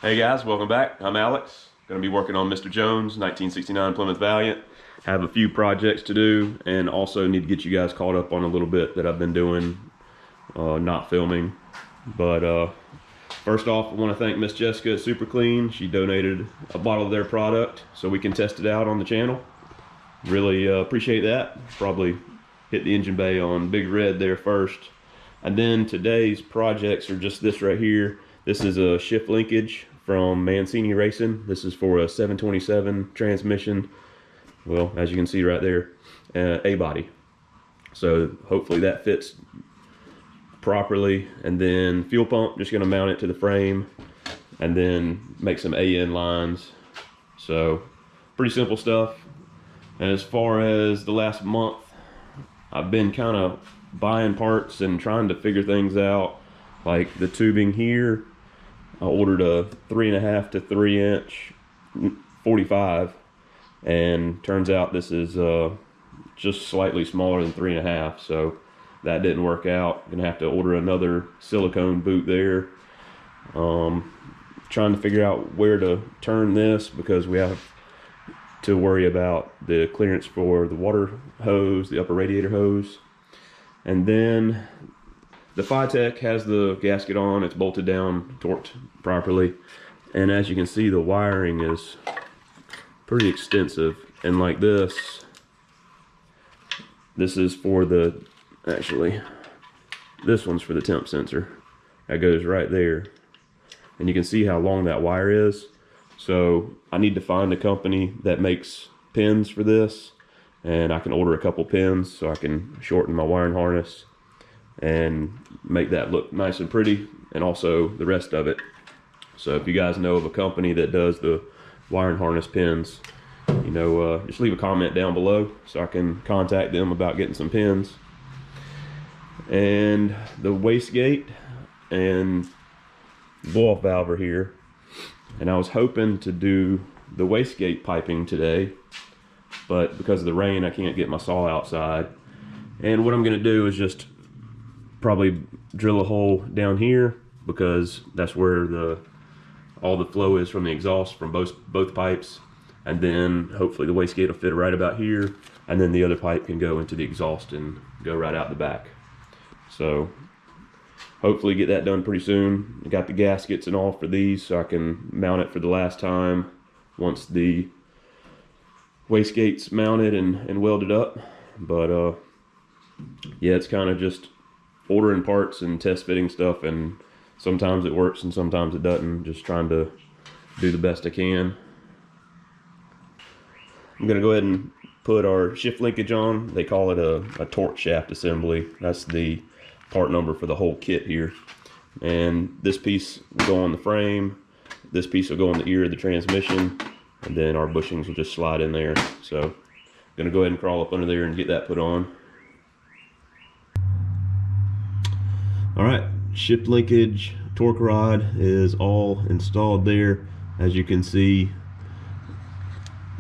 Hey guys, welcome back. I'm Alex. Going to be working on Mr. Jones 1969 Plymouth Valiant. Have a few projects to do and also need to get you guys caught up on a little bit that I've been doing, not filming. But first off, I want to thank Miss Jessica at Super Clean. She donated a bottle of their product so we can test it out on the channel. Really appreciate that. Probably hit the engine bay on Big Red there first. And then today's projects are just this right here. This is a shift linkage from Mancini Racing. This is for a 727 transmission. Well, as you can see right there, A-body. So hopefully that fits properly. And then fuel pump, just gonna mount it to the frame and then make some AN lines. So pretty simple stuff. And as far as the last month, I've been kind of buying parts and trying to figure things out. Like the tubing here, I ordered a 3.5 to 3 inch 45, and turns out this is just slightly smaller than 3.5, so that didn't work out. Gonna have to order another silicone boot there. Trying to figure out where to turn this because we have to worry about the clearance for the water hose, the upper radiator hose. And then the FiTech has the gasket on, it's bolted down, torqued properly. And as you can see, the wiring is pretty extensive. And like this is for the, actually, this one's for the temp sensor. That goes right there. And you can see how long that wire is. So I need to find a company that makes pins for this. And I can order a couple pins so I can shorten my wiring harness and make that look nice and pretty, and also the rest of it. So if you guys know of a company that does the wiring harness pins, you know, just leave a comment down below so I can contact them about getting some pins. And the wastegate and blow-off valve are here, and I was hoping to do the wastegate piping today, but because of the rain I can't get my saw outside. And what I'm going to do is just probably drill a hole down here because that's where all the flow is from the exhaust from both pipes, and then hopefully the wastegate will fit right about here, and then the other pipe can go into the exhaust and go right out the back. So hopefully get that done pretty soon. I got the gaskets and all for these so I can mount it for the last time once the wastegate's mounted and welded up. But yeah, it's kind of just ordering parts and test fitting stuff, and sometimes it works and sometimes it doesn't. Just trying to do the best I can. I'm gonna go ahead and put our shift linkage on. They call it a torque shaft assembly. That's the part number for the whole kit here. And this piece will go on the frame, this piece will go on the ear of the transmission, and then our bushings will just slide in there. So I'm gonna go ahead and crawl up under there and get that put on. All right, shift linkage, torque rod is all installed there. As you can see,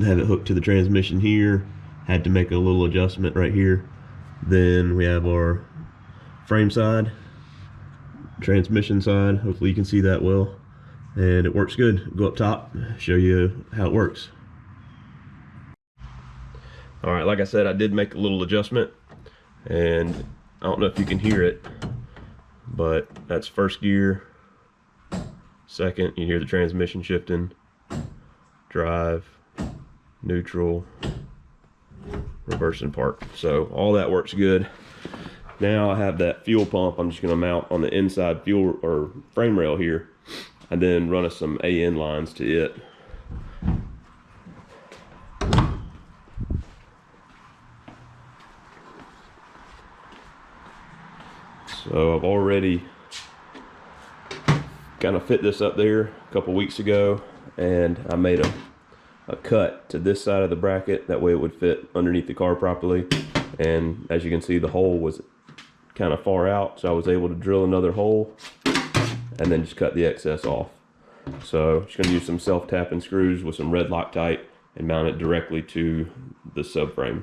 I have it hooked to the transmission here. Had to make a little adjustment right here. Then we have our frame side, transmission side. Hopefully you can see that well. And it works good. Go up top, show you how it works. All right, like I said, I did make a little adjustment, and I don't know if you can hear it, but that's first gear. Second, you hear the transmission shifting. Drive, neutral, reverse and park. So all that works good. Now I have that fuel pump I'm just gonna mount on the inside fuel or frame rail here, and then run us some AN lines to it. So I've already kind of fit this up there a couple weeks ago, and I made a cut to this side of the bracket. That way it would fit underneath the car properly. And as you can see, the hole was kind of far out, so I was able to drill another hole and then just cut the excess off. So just going to use some self-tapping screws with some red Loctite and mount it directly to the subframe.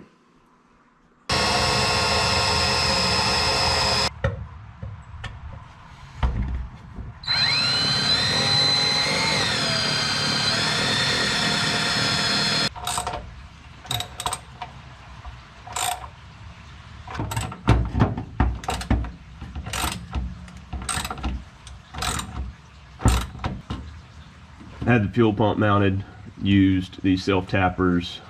had the fuel pump mounted, used these self tappers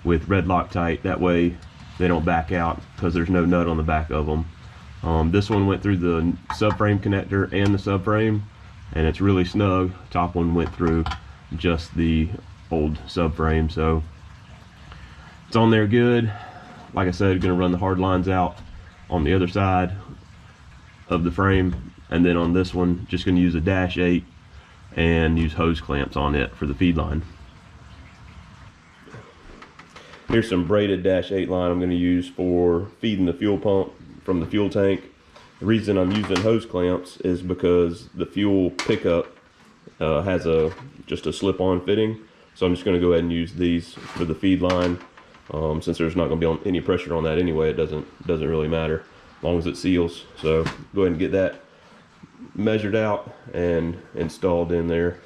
with red Loctite. That way they don't back out because there's no nut on the back of them. This one went through the subframe connector and the subframe, and it's really snug. Top one went through just the old subframe, so it's on there good. Like I said, gonna run the hard lines out on the other side of the frame, and then on this one just gonna use a -8 and use hose clamps on it for the feed line. Here's some braided -8 line I'm gonna use for feeding the fuel pump from the fuel tank. The reason I'm using hose clamps is because the fuel pickup has just a slip-on fitting, so I'm just going to go ahead and use these for the feed line. Since there's not going to be any pressure on that anyway, it doesn't really matter as long as it seals. So go ahead and get that measured out and installed in there.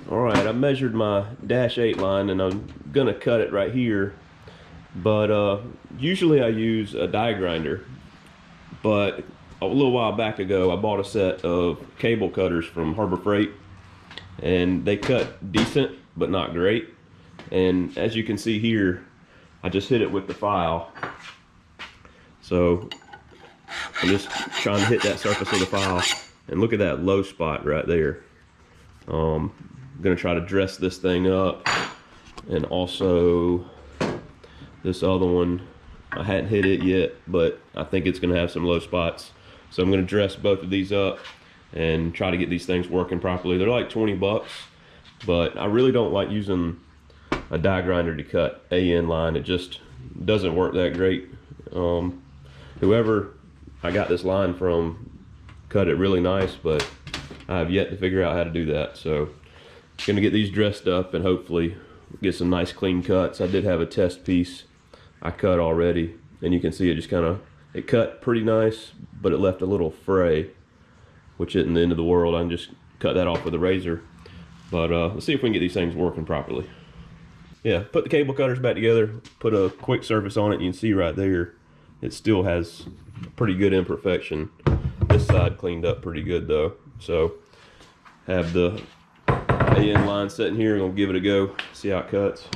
All right, I measured my -8 line and I'm gonna cut it right here, but usually I use a die grinder, but a little while back ago I bought a set of cable cutters from Harbor Freight, and they cut decent but not great. And as you can see here, I just hit it with the file, so I'm just trying to hit that surface of the file, and look at that low spot right there. I'm gonna try to dress this thing up, and also this other one, I hadn't hit it yet, but I think it's gonna have some low spots. So I'm gonna dress both of these up and try to get these things working properly. They're like 20 bucks, but I really don't like using a die grinder to cut AN line. It just doesn't work that great. Whoever I got this line from cut it really nice, but I have yet to figure out how to do that. So gonna get these dressed up and hopefully get some nice clean cuts. I did have a test piece I cut already, and you can see it just it cut pretty nice, but it left a little fray, which isn't the end of the world. I can just cut that off with a razor. But let's see if we can get these things working properly. Yeah, put the cable cutters back together, put a quick surface on it, and you can see right there it still has pretty good imperfection. This side cleaned up pretty good though. So have the AN line sitting here, and we'll give it a go, see how it cuts.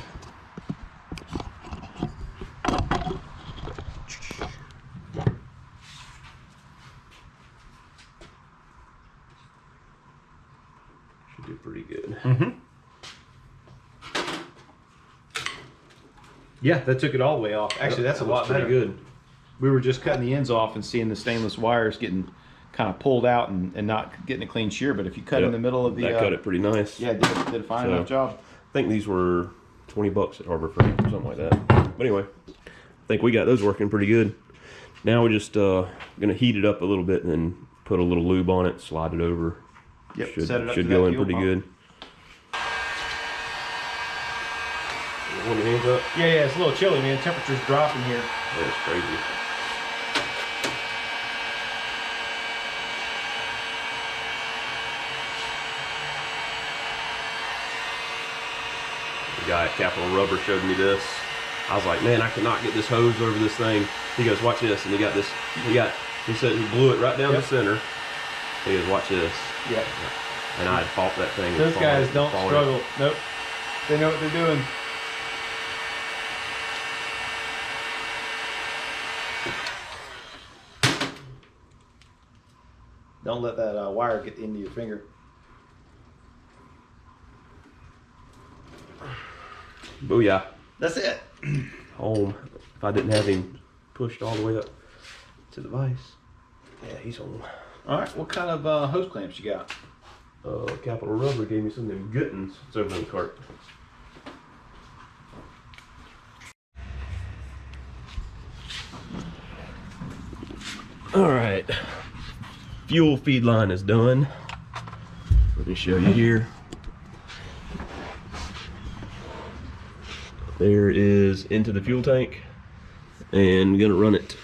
Should do pretty good. Mm-hmm. Yeah, that took it all the way off. Actually, that's a lot better. Pretty good. We were just cutting the ends off and seeing the stainless wires getting kind of pulled out and not getting a clean shear. But if you cut in the middle of the... That cut it pretty nice. Yeah, did a fine enough job. I think these were 20 bucks at Harbor Freight or something like that. But anyway, I think we got those working pretty good. Now we're just gonna heat it up a little bit and then put a little lube on it, slide it over. Yep, set it up should to go that in fuel pretty pump. good. Warm your hands up? Yeah, it's a little chilly, man. Temperature's dropping here. Yeah, it's crazy. The guy at Capital Rubber showed me this. I was like, man, I cannot get this hose over this thing. He goes, watch this, and he said he blew it right down the center. He goes, watch this. Yep. And I had fought that thing. Those guys don't struggle. Nope. They know what they're doing. Don't let that wire get into your finger. Booyah. That's it. Home. If I didn't have him pushed all the way up to the vise. Yeah, he's home. All right, what kind of hose clamps you got? Capital Rubber gave me some of them Guttons. It's over in the cart. All right, fuel feed line is done. Let me show you here. There is into the fuel tank, and I'm gonna run it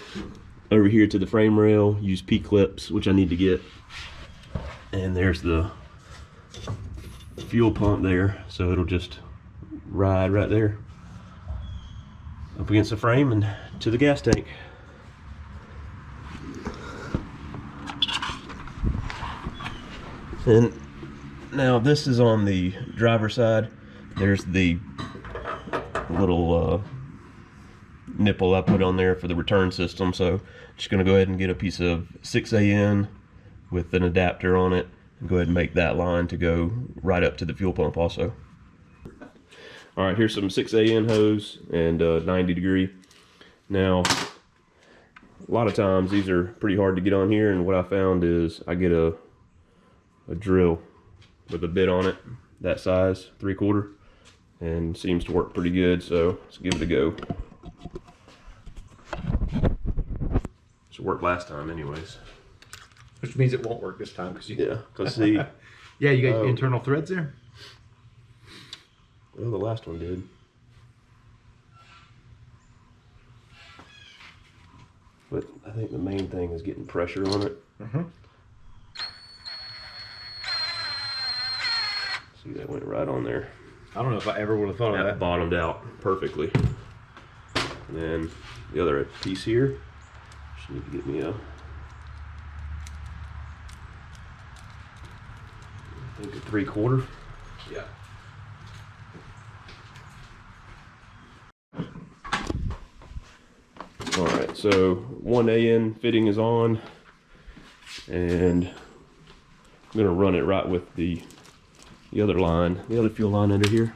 over here to the frame rail, use P-clips, which I need to get. And there's the fuel pump there, so it'll just ride right there up against the frame and to the gas tank. And Now this is on the driver's side. There's the little nipple I put on there for the return system. So just gonna go ahead and get a piece of 6AN with an adapter on it and go ahead and make that line to go right up to the fuel pump also. All right, here's some 6AN hose and 90 degree. Now, a lot of times these are pretty hard to get on here, and what I found is I get a drill with a bit on it, that size, 3/4, and seems to work pretty good, so let's give it a go. Should work last time anyways. Which means it won't work this time, because you... Yeah, because see... Yeah, you got internal threads there? Well, the last one did. But I think the main thing is getting pressure on it. See, that went right on there. I don't know if I ever would have thought of that. Bottomed out perfectly. And then the other piece here, just need to get me a, I think a 3/4. Yeah. All right, so 1AN fitting is on, and I'm gonna run it right with the other line, the other fuel line under here.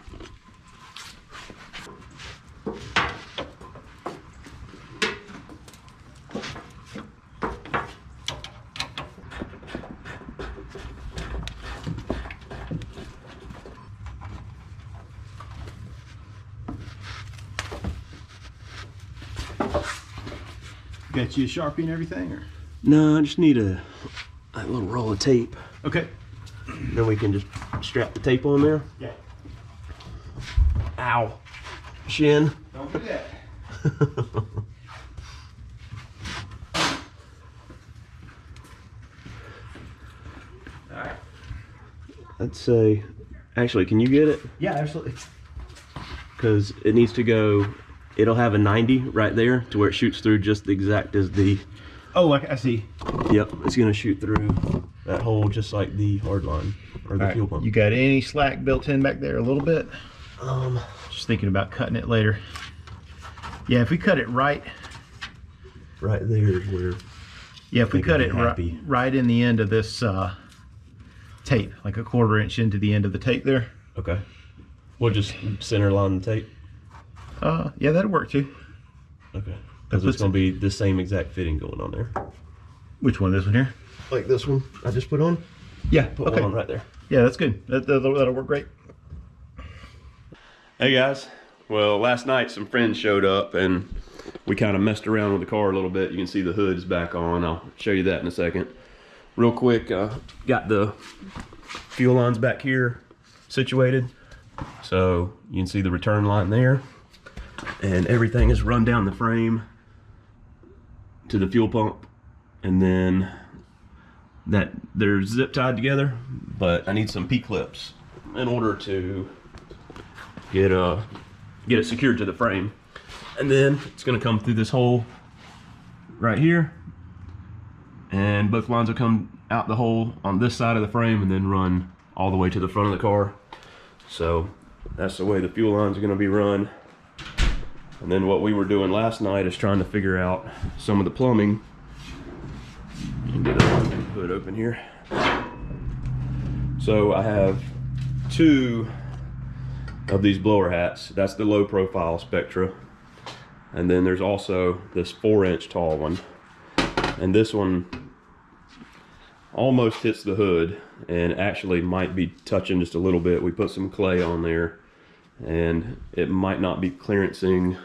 Got you a Sharpie and everything, or? No, I just need a little roll of tape. Okay. Then we can just strap the tape on there. Yeah. Ow. Shin. Don't do that. Alright. Let's say, actually, can you get it? Yeah, absolutely. Because it needs to go, it'll have a 90 right there to where it shoots through just the exact as the... Oh, like I see. Yep, it's going to shoot through that hole just like the hard line or the fuel pump. You got any slack built in back there a little bit? Just thinking about cutting it later. Yeah, if we cut it right there is where... Yeah, if we cut it right in the end of this tape, like a 1/4 inch into the end of the tape there. Okay. We'll just center line the tape. Yeah, that'll work too. Okay. Because it's going to be the same exact fitting going on there. Which one? This one here? Like this one I just put on? Yeah. Put one on right there. Yeah, that's good. That'll work great. Hey guys. Well, last night some friends showed up and we kind of messed around with the car a little bit. You can see the hood's back on. I'll show you that in a second. Real quick, got the fuel lines back here situated. So you can see the return line there. And everything is run down the frame to the fuel pump, and then that they're zip tied together, but I need some P-clips in order to get it secured to the frame. And then it's going to come through this hole right here, and both lines will come out the hole on this side of the frame and then run all the way to the front of the car. So that's the way the fuel lines are going to be run. And then what we were doing last night is trying to figure out some of the plumbing. You can get the hood open here. So I have 2 of these blower hats. That's the low profile Spectra. And then there's also this 4-inch tall one. And this one almost hits the hood and actually might be touching just a little bit. We put some clay on there and it might not be clearancing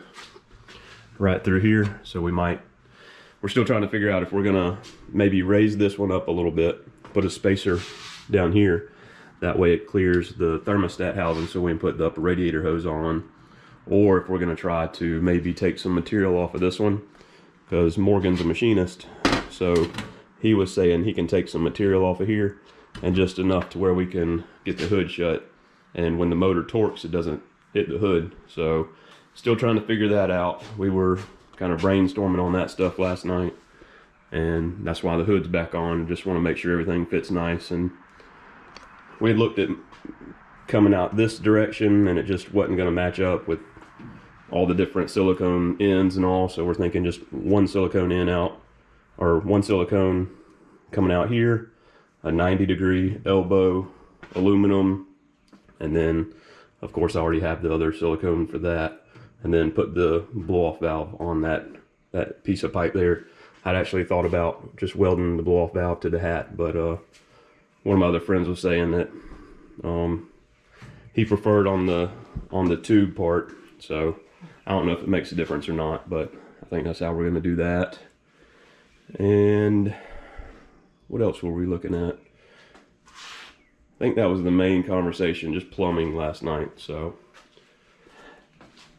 right through here, so we're still trying to figure out if we're gonna maybe raise this one up a little bit, put a spacer down here, that way it clears the thermostat housing so we can put the upper radiator hose on, or if we're gonna try to maybe take some material off of this one, because Morgan's a machinist, so he was saying he can take some material off of here and just enough to where we can get the hood shut, and when the motor torques it doesn't hit the hood. So still trying to figure that out. We were kind of brainstorming on that stuff last night, and that's why the hood's back on. Just want to make sure everything fits nice and we had looked at coming out this direction, and it just wasn't going to match up with all the different silicone ends and all. So we're thinking just one silicone in out, or one silicone coming out here, a 90-degree elbow aluminum, and then of course I already have the other silicone for that, and then put the blow-off valve on that piece of pipe there. I'd actually thought about just welding the blow-off valve to the hat, but one of my other friends was saying that he preferred on the tube part, so I don't know if it makes a difference or not, but I think that's how we're going to do that. And what else were we looking at? I think that was the main conversation, just plumbing last night. So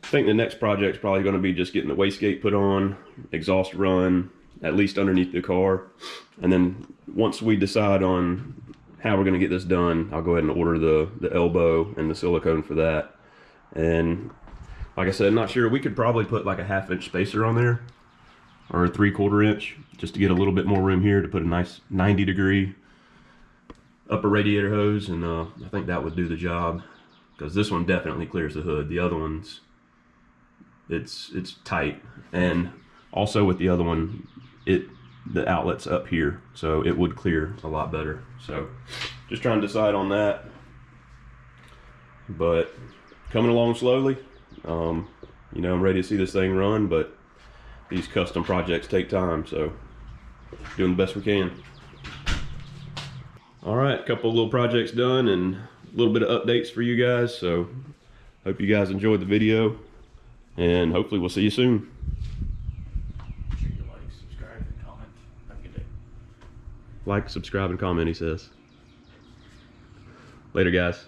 I think the next project's probably going to be just getting the wastegate put on, exhaust run, at least underneath the car. And then once we decide on how we're going to get this done, I'll go ahead and order the elbow and the silicone for that. And like I said, not sure, we could probably put like a 1/2-inch spacer on there, or a 3/4 inch, just to get a little bit more room here to put a nice 90-degree upper radiator hose, and I think that would do the job, because this one definitely clears the hood. The other one's, it's tight, and also with the other one, the outlet's up here, so it would clear a lot better. So just trying to decide on that, but coming along slowly. You know, I'm ready to see this thing run, but these custom projects take time, so doing the best we can. All right, a couple of little projects done and a little bit of updates for you guys, so hope you guys enjoyed the video, and hopefully we'll see you soon. Make sure you like, subscribe, and comment. Have a good day. Like, subscribe, and comment, he says. Later, guys.